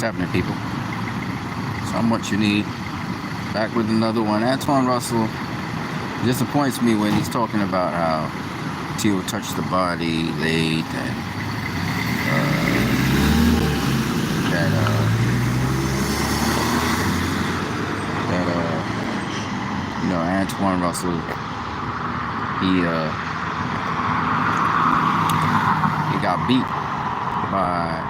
happening, people? So I'm WattUNeed, back with another one. Antoine Russell disappoints me when he's talking about how Teal touched the body late and Antoine Russell, he got beat by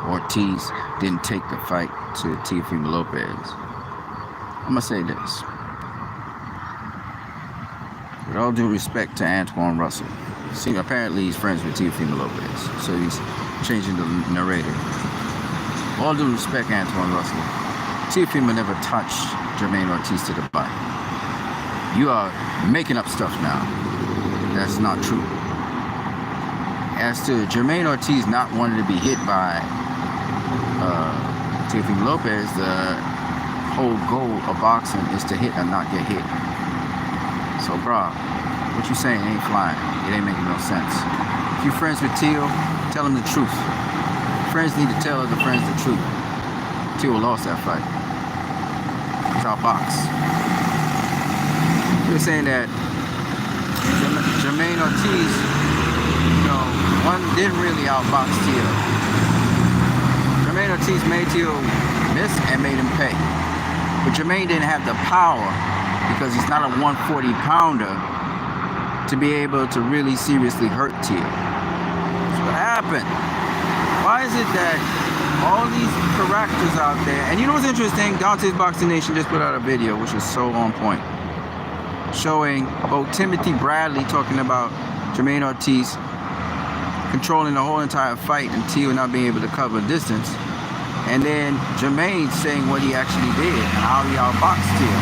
Ortiz didn't take the fight to Teofimo Lopez. I'm gonna say this, with all due respect to Antoine Russell. See, apparently he's friends with Teofimo Lopez, so he's changing the narrative. All due respect, Antoine Russell, Teofimo never touched Jermaine Ortiz to the body. You are making up stuff now. That's not true. As to Jermaine Ortiz not wanting to be hit by Teofimo Lopez, the whole goal of boxing is to hit and not get hit. So, bro, what you saying ain't flying. It ain't making no sense. If you're friends with Teal, tell him the truth. Friends need to tell other friends the truth. Teal lost that fight. It's our box. You're saying that Jermaine Ortiz, one didn't really outbox Teal. Jermaine Ortiz made Teal miss and made him pay. But Jermaine didn't have the power, because he's not a 140-pounder, to be able to really seriously hurt Teal. That's what happened. Why is it that all these characters out there, and you know what's interesting? Dante's Boxing Nation just put out a video which is so on point, showing both Timothy Bradley talking about Jermaine Ortiz controlling the whole entire fight and Teal not being able to cover distance, and then Jermaine saying what he actually did and how he outboxed Teal.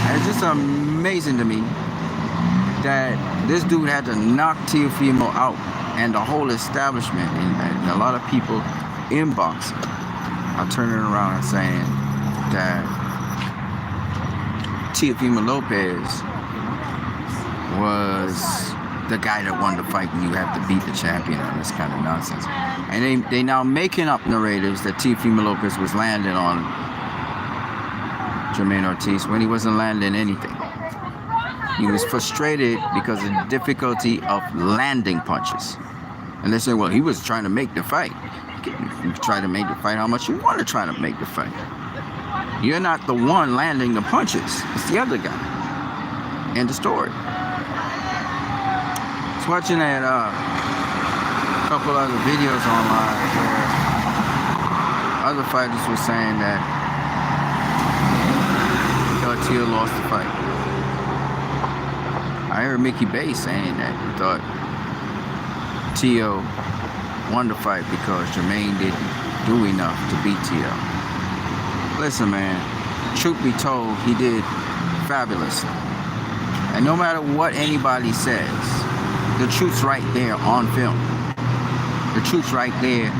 And it's just amazing to me that this dude had to knock Teofimo out, and the whole establishment and a lot of people in boxing are turning around and saying that Teofimo Lopez was the guy that won the fight and you have to beat the champion on this kind of nonsense. And they now making up narratives that Teofimo Lopez was landing on Jermaine Ortiz when he wasn't landing anything. He was frustrated because of the difficulty of landing punches. And they say, well, he was trying to make the fight. You try to make the fight how much you want to try to make the fight. You're not the one landing the punches. It's the other guy. End of story. I was watching a couple other videos online where other fighters were saying that Teal lost the fight. I heard Mickey Bay saying that he thought Teal won the fight because Jermaine didn't do enough to beat Teal. Listen, man, truth be told, he did fabulous. And no matter what anybody says, the truth's right there on film. The truth's right there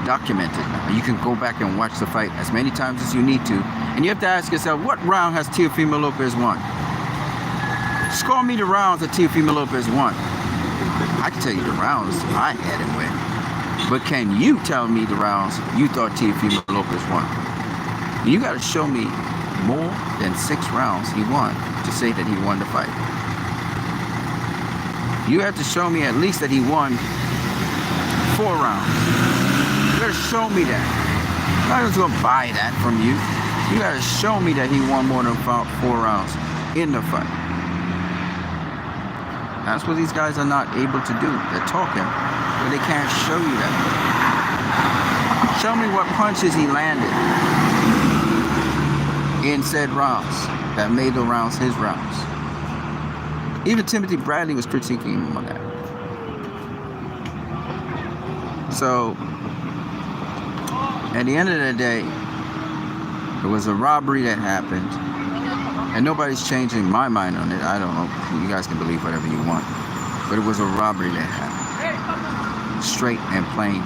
documented. You can go back and watch the fight as many times as you need to. And you have to ask yourself, what round has Teofimo Lopez won? Score me the rounds that Teofimo Lopez won. I can tell you the rounds I had him win. But can you tell me the rounds you thought Teofimo Lopez won? You got to show me more than 6 rounds he won to say that he won the fight. You have to show me at least that he won 4 rounds. You got to show me that. I'm not just going to buy that from you. You got to show me that he won more than 4 rounds in the fight. That's what these guys are not able to do. They're talking, but they can't show you that. Show me what punches he landed in said rounds that made the rounds his rounds. Even Timothy Bradley was critiquing him on that. So, at the end of the day, there was a robbery that happened, and nobody's changing my mind on it. I don't know. You guys can believe whatever you want. But it was a robbery that happened. Straight and plain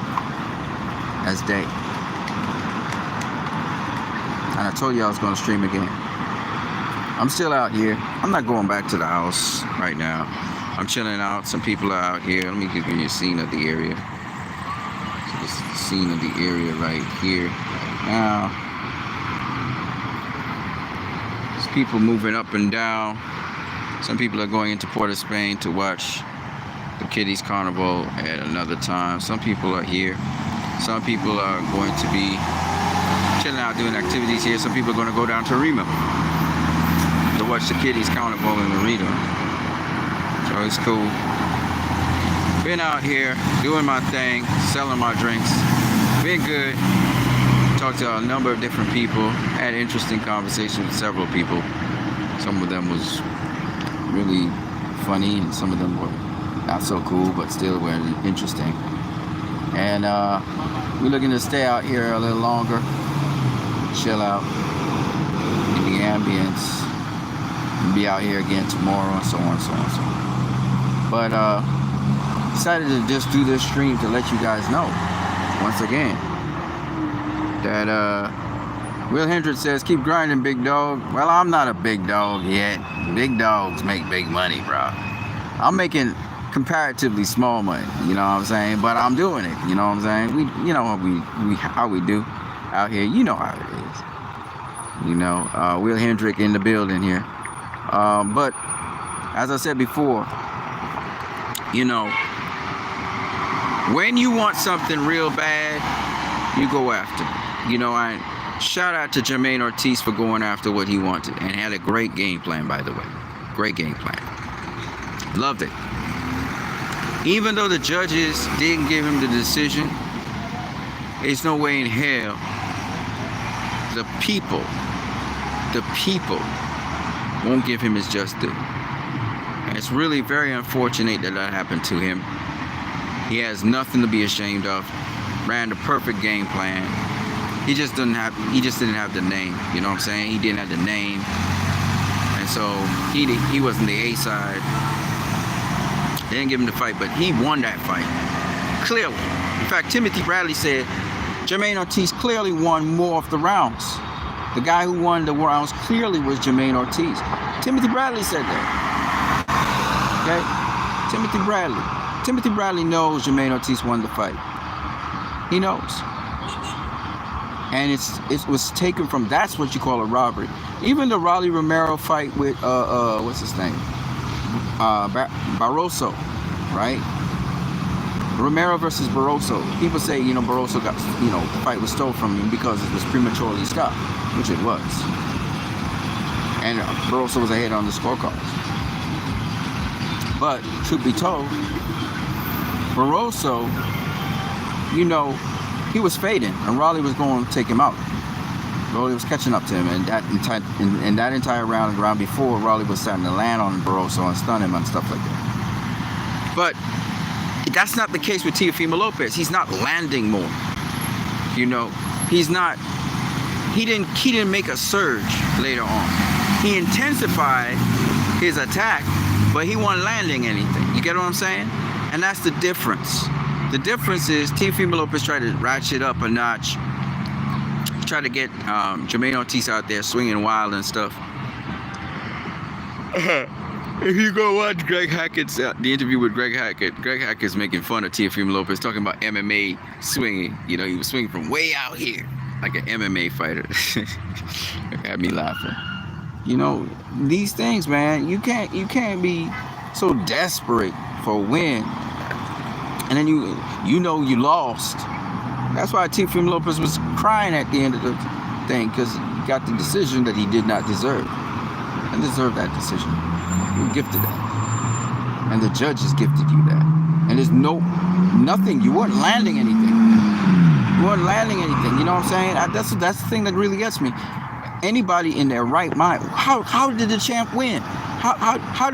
as day. And I told you I was going to stream again. I'm still out here. I'm not going back to the house right now. I'm chilling out. Some people are out here. Let me give you a scene of the area. So this is the scene of the area right here. Right now, there's people moving up and down. Some people are going into Port of Spain to watch the Kiddies Carnival at another time. Some people are here. Some people are going to be chilling out doing activities here. Some people are going to go down to Rima to watch the Kiddies Carnival in Rima. So it's cool. Been out here doing my thing, selling my drinks. Been good. Talked to a number of different people. Had interesting conversations with several people. Some of them was really funny, and some of them were not so cool, but still were interesting. And we're looking to stay out here a little longer, chill out in the ambience, and be out here again tomorrow, and so on and so on and so on. But decided to just do this stream to let you guys know once again that Will Hendricks says, keep grinding, big dog. Well, I'm not a big dog yet. Big dogs make big money, bro. I'm making comparatively small money, you know what I'm saying? But I'm doing it, you know what I'm saying? You know how we do out here. You know how it is. You know, Will Hendrick in the building here. But as I said before, you know, when you want something real bad, you go after it. You know, shout out to Jermaine Ortiz for going after what he wanted, and had a great game plan, by the way. Great game plan. Loved it. Even though the judges didn't give him the decision, there's no way in hell the people won't give him his just due. And it's really very unfortunate that happened to him. He has nothing to be ashamed of. Ran the perfect game plan. He just didn't have the name. You know what I'm saying? He didn't have the name, and so he wasn't the A side. They didn't give him the fight, but he won that fight clearly. In fact, Timothy Bradley said Jermaine Ortiz clearly won more of the rounds. The guy who won the rounds clearly was Jermaine Ortiz. Timothy Bradley said that. Okay, Timothy Bradley knows Jermaine Ortiz won the fight. He knows. And it was taken from, that's what you call a robbery. Even the Rolly Romero fight with what's his name? Barroso, right? Romero versus Barroso. People say, you know, Barroso got, you know, the fight was stolen from him because it was prematurely stopped, which it was. And Barroso was ahead on the scorecards. But truth be told, Barroso, you know, he was fading, and Raleigh was going to take him out. Raleigh was catching up to him, and in that entire round before, Raleigh was starting to land on Barroso and stun him and stuff like that. But that's not the case with Teofimo Lopez. He's not landing more. You know, he's not. He didn't make a surge later on. He intensified his attack, but he wasn't landing anything. You get what I'm saying? And that's the difference. The difference is Teofimo Lopez tried to ratchet up a notch, try to get Jermaine Ortiz out there swinging wild and stuff. If you go watch Greg Hackett's the interview with Greg Hackett's making fun of Teofimo Lopez, talking about MMA swinging. You know, he was swinging from way out here like an MMA fighter. It had me laughing. You know, these things, man, you can't be so desperate for a win, and then you know you lost. That's why Teofimo Lopez was crying at the end of the thing, because he got the decision that he did not deserve. And deserved that decision. You were gifted that. And the judges gifted you that. And there's nothing. You weren't landing anything. You weren't landing anything. You know what I'm saying? That's the thing that really gets me. Anybody in their right mind, how did the champ win? How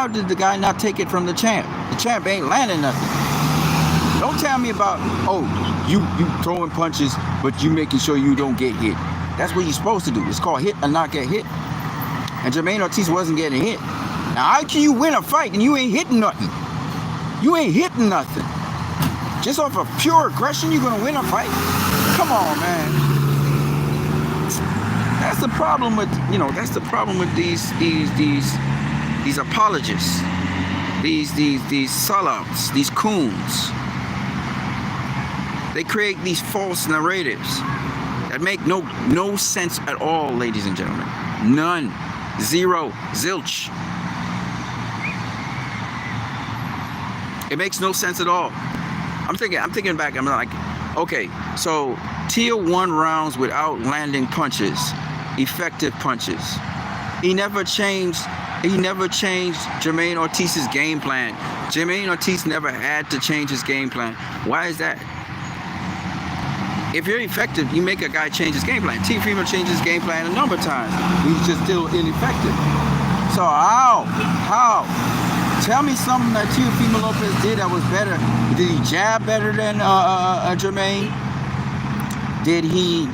did the guy not take it from the champ? The champ ain't landing nothing. Don't tell me about, oh, you throwing punches, but you making sure you don't get hit. That's what you're supposed to do. It's called hit and not get hit. And Jermaine Ortiz wasn't getting hit. Now, how can you win a fight and you ain't hitting nothing? You ain't hitting nothing. Just off of pure aggression, you're gonna win a fight? Come on, man. That's the problem with, these apologists. these sellouts, these coons. They create these false narratives that make no sense at all, ladies and gentlemen. None. Zero. Zilch. It makes no sense at all. I'm thinking back, I'm like, okay, so Teal won rounds without landing punches, effective punches. He never changed Jermaine Ortiz's game plan. Jermaine Ortiz never had to change his game plan. Why is that? If you're effective, you make a guy change his game plan. Teofimo changed his game plan a number of times. He's just still ineffective. So how? Tell me something that Teofimo Lopez did that was better. Did he jab better than Jermaine? Did he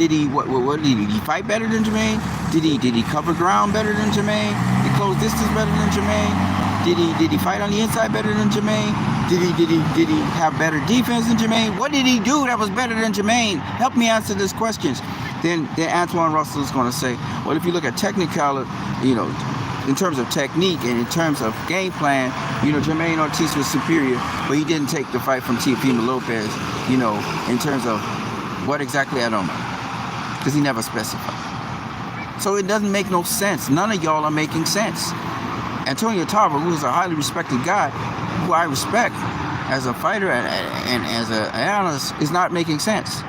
fight better than Jermaine? Did he cover ground better than Jermaine? Did he close distance better than Jermaine? Did he fight on the inside better than Jermaine? Did he have better defense than Jermaine? What did he do that was better than Jermaine? Help me answer these questions. Then Antoine Russell is going to say, well, if you look at technical, in terms of technique and in terms of game plan, Jermaine Ortiz was superior, but he didn't take the fight from Teofimo Lopez, in terms of what exactly, I don't know, because he never specified. So it doesn't make no sense. None of y'all are making sense. Antonio Tarver, who is a highly respected guy, who I respect as a fighter and as an analyst, is not making sense.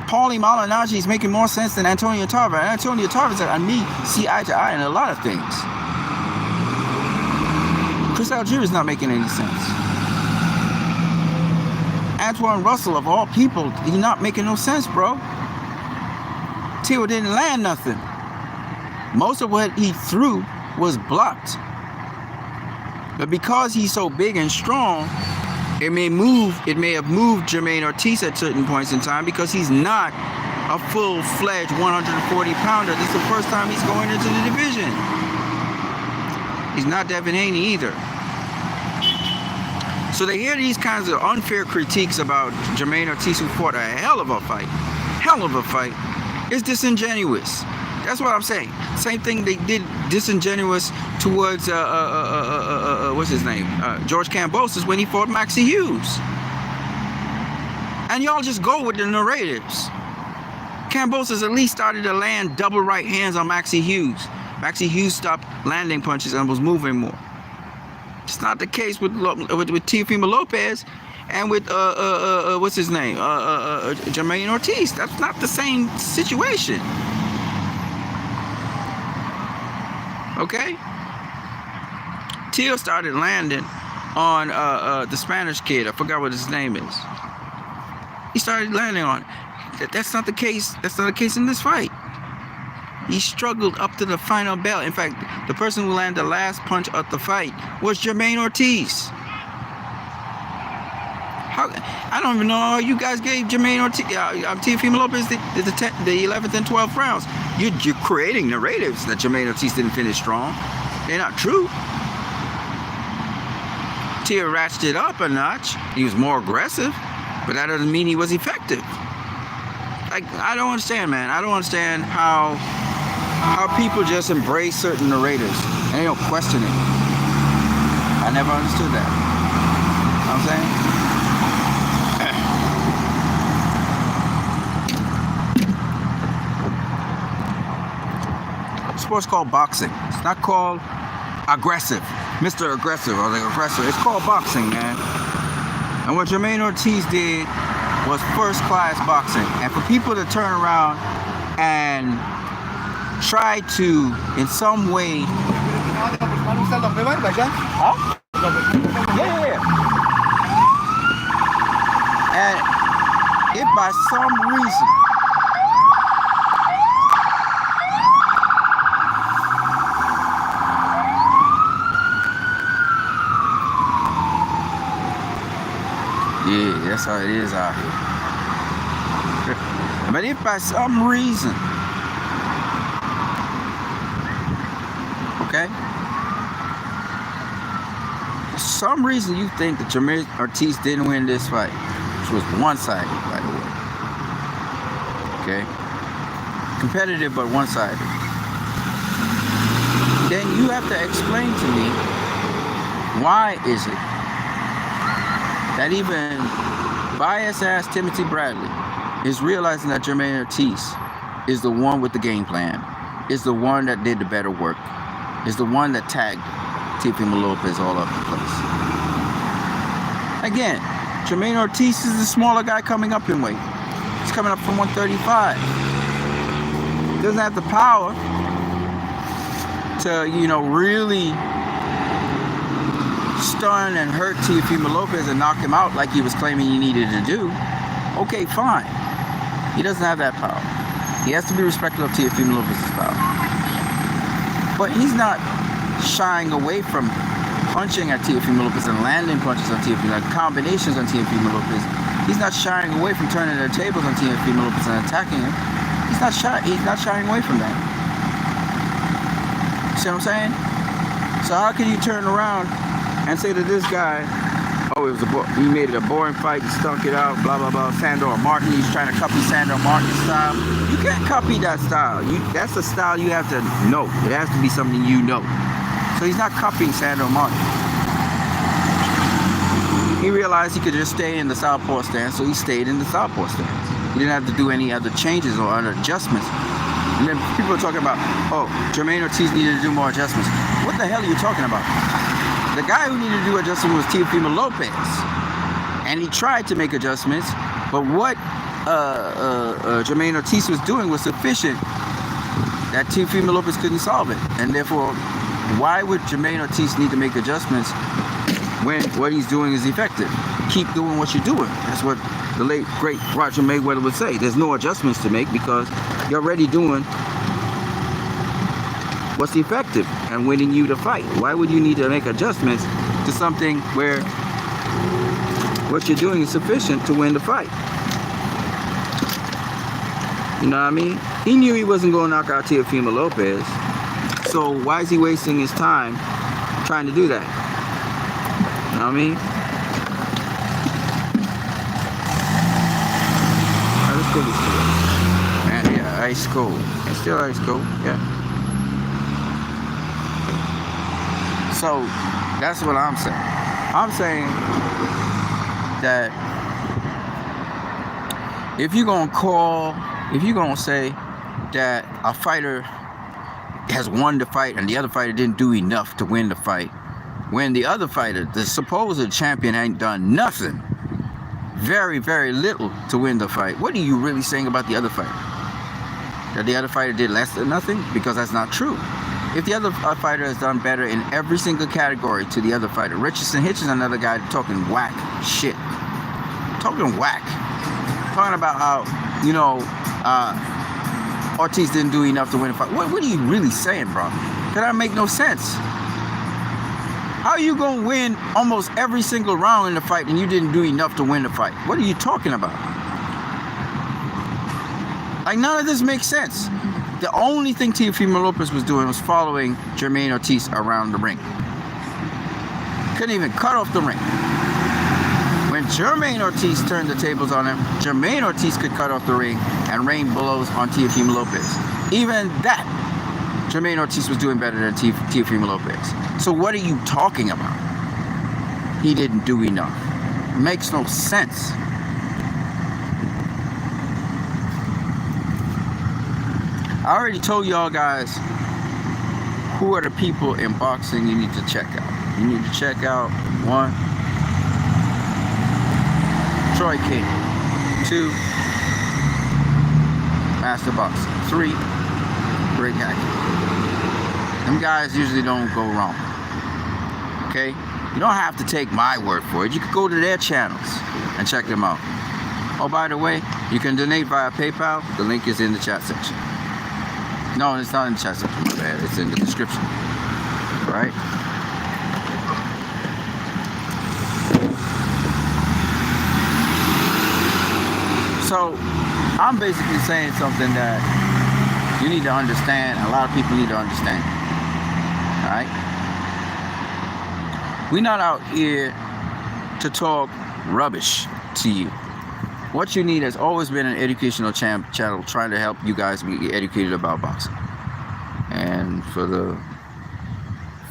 Paulie Malignaggi is making more sense than Antonio Tarver. And Antonio Tarver and me see eye to eye in a lot of things. Chris Algieri is not making any sense. Antoine Russell, of all people, he's not making no sense, bro. Tio didn't land nothing. Most of what he threw was blocked. But because he's so big and strong, it may have moved Jermaine Ortiz at certain points in time because he's not a full-fledged 140-pounder. This is the first time he's going into the division. He's not Devin Haney either. So they hear these kinds of unfair critiques about Jermaine Ortiz, who fought a hell of a fight. It's disingenuous. That's what I'm saying. Same thing they did disingenuous towards what's his name? George Kambosos when he fought Maxie Hughes. And y'all just go with the narratives. Kambosos at least started to land double right hands on Maxie Hughes. Maxie Hughes stopped landing punches and was moving more. It's not the case with Teofimo Lopez and with what's his name? Jermaine Ortiz. That's not the same situation. Okay? Teal started landing on the Spanish kid. I forgot what his name is. He started landing on it. That's not the case. That's not the case in this fight. He struggled up to the final bell. In fact, the person who landed the last punch of the fight was Jermaine Ortiz. I don't even know how you guys gave Jermaine Ortiz, Teofimo Lopez the 11th and 12th rounds. You're creating narratives that Jermaine Ortiz didn't finish strong. They're not true. Tia ratcheted up a notch. He was more aggressive, but that doesn't mean he was effective. Like, I don't understand, man. I don't understand how people just embrace certain narratives and they don't question it. I never understood that. You know what I'm saying? Sport's called boxing. It's not called aggressive. Mr. Aggressive or the aggressor. It's called boxing, man. And what Jermaine Ortiz did was first-class boxing. And for people to turn around and try to, in some way... Huh? Yeah. And if by some reason... Yeah, that's how it is out here. But if by some reason, okay, for some reason you think that Jermaine Ortiz didn't win this fight, which was one-sided, by the way, okay, competitive but one-sided, then you have to explain to me Why is it that even bias-ass Timothy Bradley is realizing that Jermaine Ortiz is the one with the game plan, is the one that did the better work, is the one that tagged Teofimo Lopez all over the place? Again, Jermaine Ortiz is the smaller guy coming up in weight. He's coming up from 135. Doesn't have the power to, really stun and hurt Teofimo Lopez and knock him out like he was claiming he needed to do. Okay, fine. He doesn't have that power. He has to be respectful of Teofimo Lopez's power. But he's not shying away from punching at Teofimo Lopez and landing punches on Teofimo, like combinations on Teofimo Lopez. He's not shying away from turning their tables on Teofimo Lopez and attacking him. He's not shying away from that. See what I'm saying? So how can you turn around and say to this guy, oh, he made it a boring fight, he stunk it out, blah, blah, blah. Sandor Martin, he's trying to copy Sandor Martin's style. You can't copy that style. That's a style you have to know. It has to be something you know. So he's not copying Sandor Martin. He realized he could just stay in the southpaw stance, so he stayed in the southpaw stance. He didn't have to do any other changes or other adjustments. And then people are talking about, oh, Jermaine Ortiz needed to do more adjustments. What the hell are you talking about? The guy who needed to do adjustments was Teofimo Lopez. And he tried to make adjustments, but what Jermaine Ortiz was doing was sufficient that Teofimo Lopez couldn't solve it. And therefore, why would Jermaine Ortiz need to make adjustments when what he's doing is effective? Keep doing what you're doing. That's what the late, great Roger Mayweather would say. There's no adjustments to make because you're already doing what's effective and winning you the fight. Why would you need to make adjustments to something where what you're doing is sufficient to win the fight? You know what I mean? He knew he wasn't going to knock out Teofimo Lopez. So why is he wasting his time trying to do that? You know what I mean? Let's go this way. Man, yeah, ice cold. It's still ice cold, yeah. So that's what I'm saying. I'm saying that if you're going to say that a fighter has won the fight and the other fighter didn't do enough to win the fight, when the other fighter, the supposed champion, ain't done nothing, very, very little to win the fight, what are you really saying about the other fighter? That the other fighter did less than nothing? Because that's not true. If the other fighter has done better in every single category to the other fighter, Richardson Hitch is another guy talking whack shit. Talking whack. Talking about how, Ortiz didn't do enough to win a fight. What are you really saying, bro? That make no sense. How are you going to win almost every single round in the fight and you didn't do enough to win the fight? What are you talking about? Like, none of this makes sense. The only thing Teofimo Lopez was doing was following Jermaine Ortiz around the ring. Couldn't even cut off the ring. When Jermaine Ortiz turned the tables on him, Jermaine Ortiz could cut off the ring and rain blows on Teofimo Lopez. Even that, Jermaine Ortiz was doing better than Teofimo Lopez. So what are you talking about? He didn't do enough. It makes no sense. I already told y'all guys who are the people in boxing you need to check out. You need to check out 1, Troy King. 2, Master Boxing. 3, Greg Hackett. Them guys usually don't go wrong. Okay? You don't have to take my word for it. You can go to their channels and check them out. Oh, by the way, you can donate via PayPal. The link is in the chat section. No, it's not in the chat section, my bad. It's in the description. Right? So, I'm basically saying something that you need to understand. A lot of people need to understand. Alright? We're not out here to talk rubbish to you. What you need has always been an educational channel trying to help you guys be educated about boxing. And for the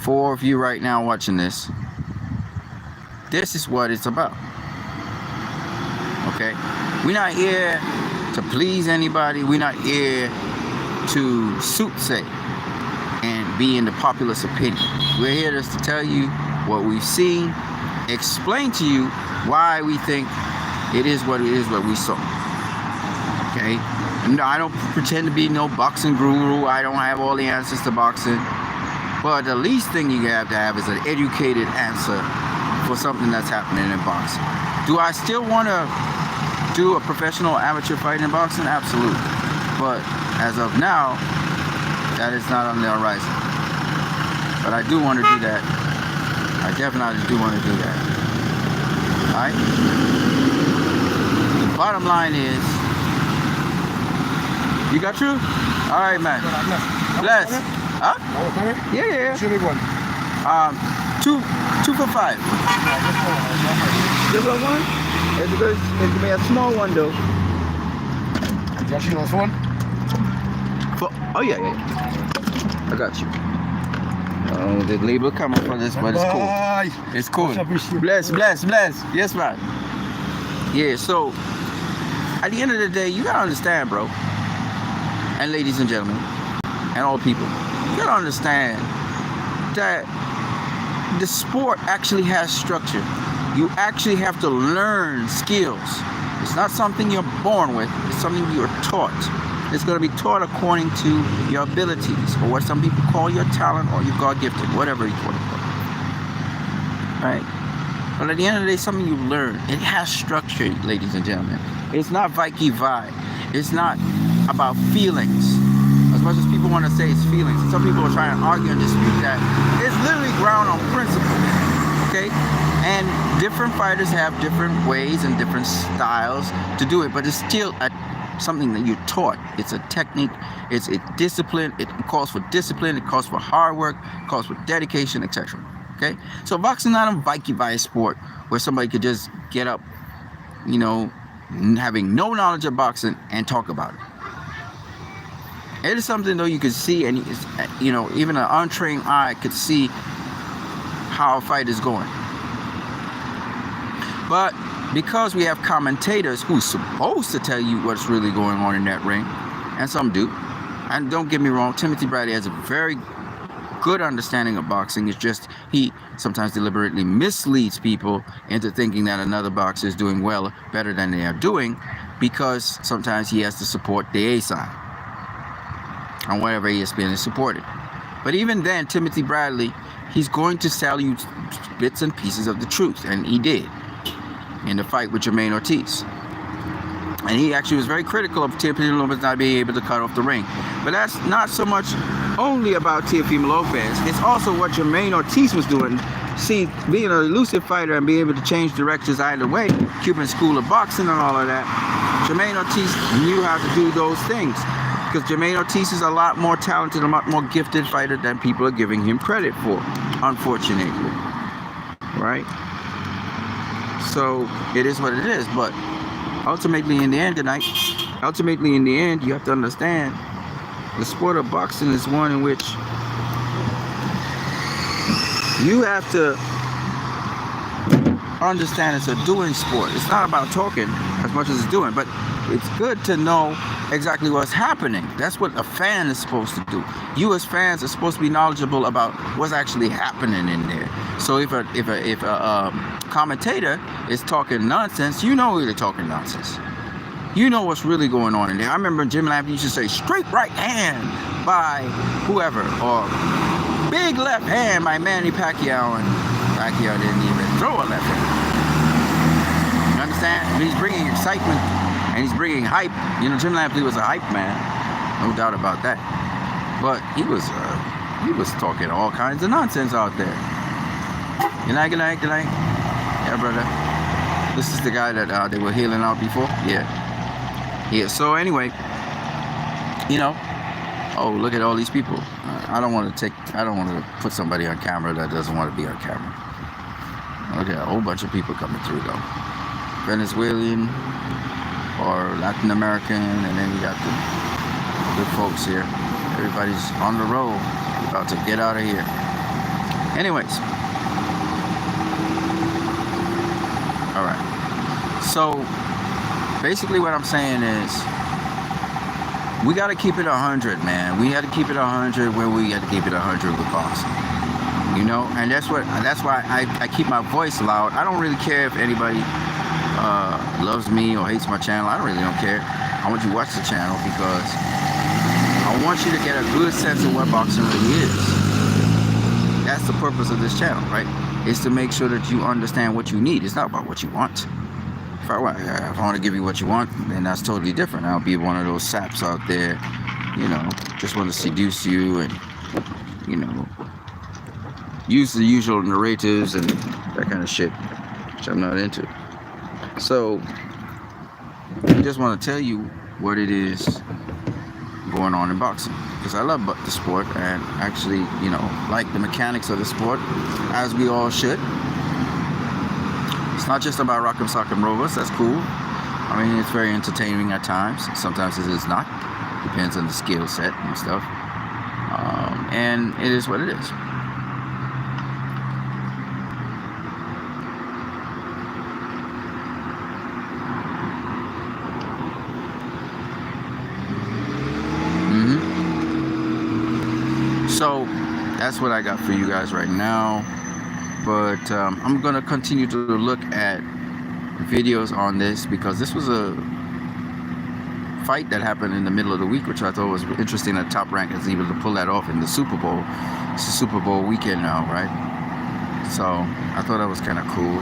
4 of you right now watching this, This is what it's about. Okay? We're not here to please anybody. We're not here to soothsay and be in the populace opinion. We're here just to tell you what we've seen, explain to you why we think it is what we saw. Okay? No, I don't pretend to be no boxing guru. I don't have all the answers to boxing. But the least thing you have to have is an educated answer for something that's happening in boxing. Do I still want to do a professional amateur fight in boxing? Absolutely. But as of now, that is not on the horizon. But I do want to do that. I definitely do want to do that. Alright? The bottom line is, you got through? Alright, man. Bless. Huh? Yeah. Show me one. 2 for 5. Just one? It's good. It can be a small one though. Just you know this one? Oh yeah. I got you. The label coming for this, but it's cool. It's cool. Bless. Yes, man. Yeah, so at the end of the day, you gotta understand, bro. And ladies and gentlemen, and all people, you gotta understand that the sport actually has structure. You actually have to learn skills. It's not something you're born with. It's something you're taught. It's going to be taught according to your abilities, or what some people call your talent, or your God-gifted, whatever you call it. Right? But at the end of the day, something you learn. It has structure, ladies and gentlemen. It's not Vicky-Vi. It's not about feelings. As much as people want to say it's feelings, some people are trying to argue and dispute that. It's literally ground on principle. Okay? And different fighters have different ways and different styles to do it, but it's still something that you're taught. It's a technique, it's a discipline, it calls for discipline, it calls for hard work, it calls for dedication, etc. Okay? So boxing is not a Vicky-Vi sport where somebody could just get up, having no knowledge of boxing and talk about it. It is something though you could see, and even an untrained eye could see how a fight is going. But because we have commentators who's supposed to tell you what's really going on in that ring, and some do, and don't get me wrong, Timothy Bradley has a very good understanding of boxing. It's just he sometimes deliberately misleads people into thinking that another boxer is doing better than they are doing, because sometimes he has to support the A side on whatever ESPN is supported. But even then, Timothy Bradley, he's going to sell you bits and pieces of the truth, and he did in the fight with Jermaine Ortiz. And he actually was very critical of Teofimo Lopez not being able to cut off the ring. But that's not so much only about Teofimo Lopez. It's also what Jermaine Ortiz was doing. See, being an elusive fighter and being able to change directions either way, Cuban school of boxing and all of that, Jermaine Ortiz knew how to do those things. Because Jermaine Ortiz is a lot more talented, a lot more gifted fighter than people are giving him credit for, unfortunately. Right? So it is what it is, but ultimately in the end, you have to understand the sport of boxing is one in which you have to understand it's a doing sport. It's not about talking as much as it's doing, but it's good to know exactly what's happening. That's what a fan is supposed to do. You as fans are supposed to be knowledgeable about what's actually happening in there. So if a commentator is talking nonsense, you know they're talking nonsense. You know what's really going on in there. I remember Jim Lampley used to say straight right hand by whoever, or big left hand by Manny Pacquiao, and Pacquiao didn't even throw a left hand. You understand? I mean, he's bringing excitement and he's bringing hype. Jim Lampley was a hype man, no doubt about that. But he was talking all kinds of nonsense out there. Good night. Yeah, brother. This is the guy that they were healing out before. Yeah. So anyway, oh, look at all these people. I don't want to put somebody on camera that doesn't want to be on camera. Okay, a whole bunch of people coming through though. Venezuelan or Latin American, and then we got the good folks here. Everybody's on the road, about to get out of here. Anyways, All right. So basically what I'm saying is we got to keep it 100, man. We got to keep it 100 where we got to keep it 100 with boxing. You know, and that's why I keep my voice loud. I don't really care if anybody loves me or hates my channel. I really don't care. I want you to watch the channel because I want you to get a good sense of what boxing really is. That's the purpose of this channel, right? Is to make sure that you understand what you need. It's not about what you want. If I want to give you what you want, then that's totally different. I'll be one of those saps out there, you know, just want to seduce you and, you know, use the usual narratives and that kind of shit, which I'm not into. So I just want to tell you what it is going on in boxing, because I love the sport and actually, you know, like the mechanics of the sport, as we all should. It's not just about rock'em sock'em robots. That's cool. I mean, it's very entertaining at times. Sometimes it is not. Depends on the skill set and stuff. And it is what it is. So that's what I got for you guys right now. But I'm going to continue to look at videos on this, because this was a fight that happened in the middle of the week, which I thought was interesting that Top Rank is able to pull that off in the Super Bowl. It's the Super Bowl weekend now, right? So I thought that was kind of cool.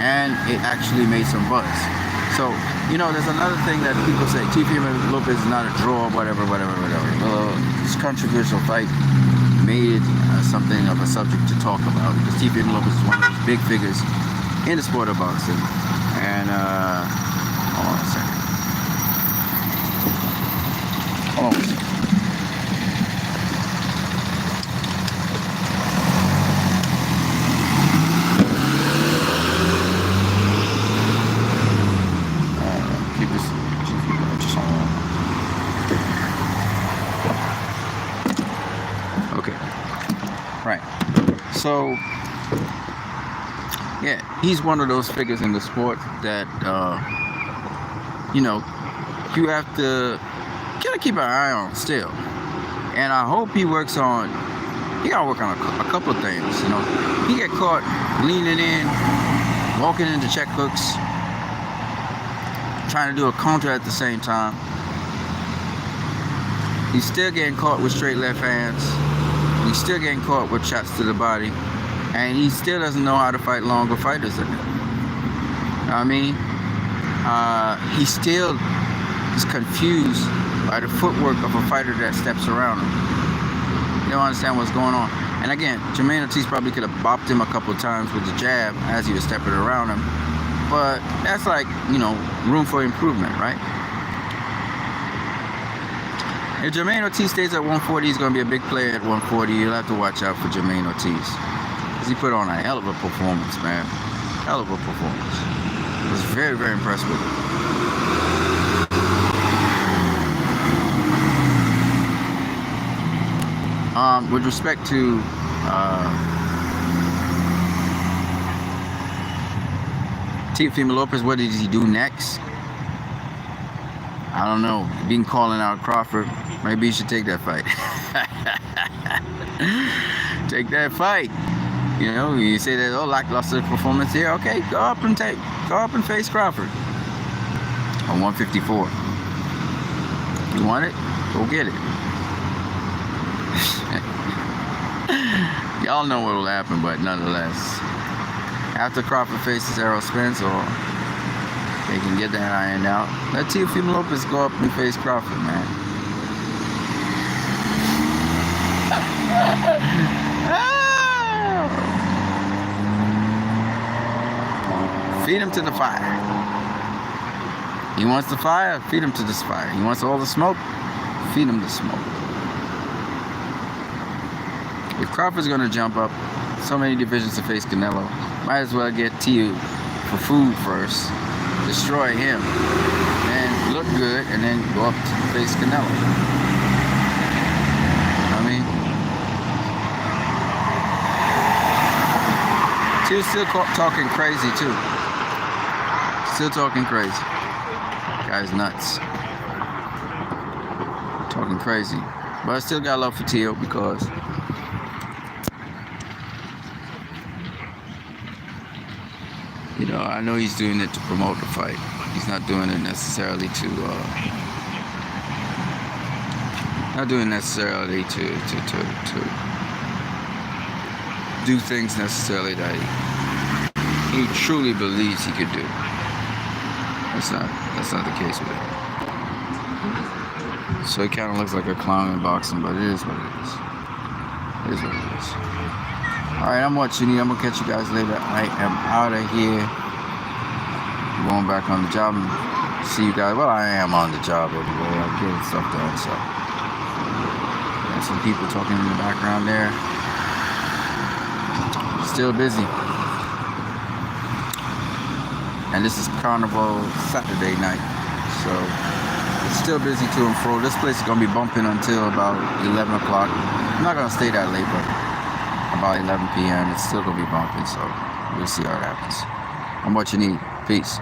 And it actually made some buzz. So, you know, there's another thing that people say, Teofimo Lopez is not a draw, whatever. This controversial fight made it something of a subject to talk about, because Teofimo Lopez is one of those big figures in the sport of boxing. And, hold on a second. Keep this just on. Okay. Right. So, yeah, he's one of those figures in the sport that, you know, you have to kind of keep an eye on still. And I hope he works on, he got to work on a couple of things, you know. He get caught leaning in, walking into check hooks, trying to do a counter at the same time. He's still getting caught with straight left hands. He's still getting caught with shots to the body. And he still doesn't know how to fight longer fighters than him. I mean, he still is confused by the footwork of a fighter that steps around him. You don't understand what's going on. And again, Jermaine Ortiz probably could have bopped him a couple of times with the jab as he was stepping around him. But that's like, you know, room for improvement, right? If Jermaine Ortiz stays at 140, he's going to be a big player at 140. You'll have to watch out for Jermaine Ortiz. Because he put on a hell of a performance, man. Hell of a performance. I was very, very impressed with it. With respect to Teofimo Lopez, what did he do next? I don't know. Been calling out Crawford. Maybe he should take that fight. Take that fight. You know, you say that, oh, lackluster performance here. Okay, go up and face Crawford on 154. You want it? Go get it. Y'all know what will happen, but nonetheless, after Crawford faces Errol Spence, or they can get that ironed out, let Teofimo Lopez go up and face Crawford, man. Feed him to the fire. He wants the fire, feed him to this fire. He wants all the smoke, feed him the smoke. If Crawford's going to jump up so many divisions to face Canelo, might as well get Teo for food first, destroy him, and look good, and then go up to face Canelo. I mean, Teal's still talking crazy too. Still talking crazy. Guy's nuts. Talking crazy. But I still got love for Teal because you know, I know he's doing it to promote the fight. He's not doing it necessarily to do things necessarily that he truly believes he could do. That's not the case with it. So he kind of looks like a clown in boxing, but it is what it is. It is what it is. Alright, I'm WattUNeed. I'm going to catch you guys later. I am out of here. I'm going back on the job and see you guys. Well, I am on the job anyway. I'm getting stuff done, so. There's some people talking in the background there. Still busy. And this is Carnival Saturday night. So, it's still busy to and fro. This place is going to be bumping until about 11 o'clock. I'm not going to stay that late, but about 11 p.m. it's still going to be bumping. So, we'll see how it happens. I'm WattUNeed. Peace.